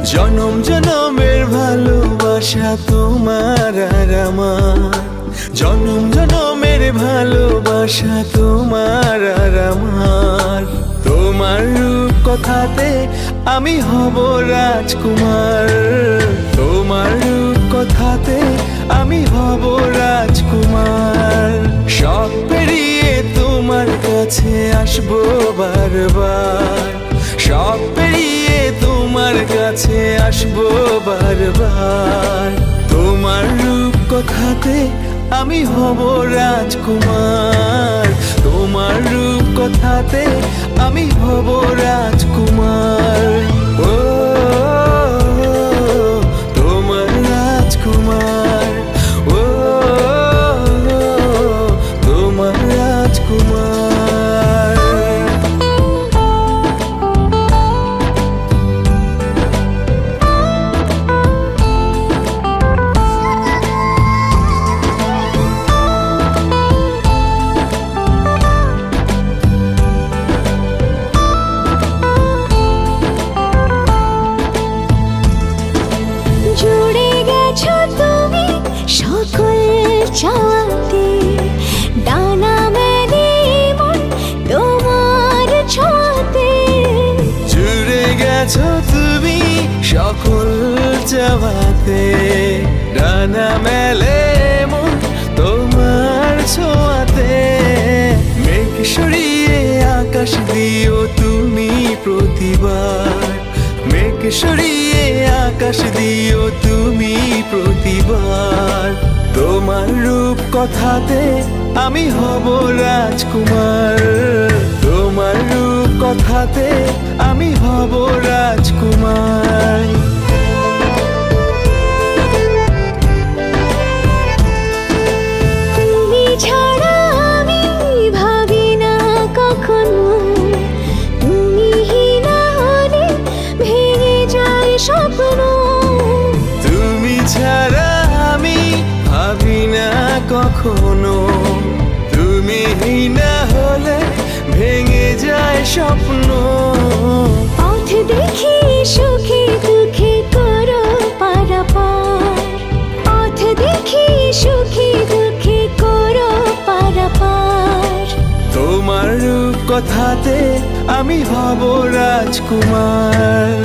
জনম জনমের ভালোবাসা তোমার আর আমার, জনম জনমের ভালোবাসা তোমার আর আমার। তোমার রূপ কথাতে আমি হব রাজকুমার, তোমার রূপ কথাতে আমি হব রাজকুমার। সব পেরিয়ে তোমার কাছে আসবো বারবার, সব পেরিয়ে তোমার কাছে আসবো বারবার। তোমার রূপ কথাতে আমি হব রাজকুমার, তোমার রূপ কথাতে আমি হব রাজকুমার। ও তোমার রাজকুমার, ও তোমার রাজকুমার। চাওয়াতে ডানা মেলে মন তোমার ছোঁয়াতে, জুড়ে গেছো তুমি সকল চাওয়াতে, ডানা মেলে মন তোমার ছোঁয়াতে। মেঘ সরিয়ে আকাশ দিও তুমি প্রতিবার, মেঘ সরিয়ে আকাশ দিও তুমি প্রতিবার। তোমার রূপ কথাতে আমি হব রাজকুমার, তোমার রূপ কথাতে আমি হব রাজকুমার। তুমি ছাড়া আমি ভাবি না কখনো, তুমি না হলে ভেঙে যায় স্বপ্ন। তুমি ছাড়া আমি ভাবি না কখনো, তুমি না হলে ভেঙে যায় স্বপ্ন। পথ দেখি সুখে দুঃখে করো পারাপার, পথ দেখি সুখে দুঃখে করো পারাপার। তোমার রূপ কথাতে আমি হব রাজকুমার।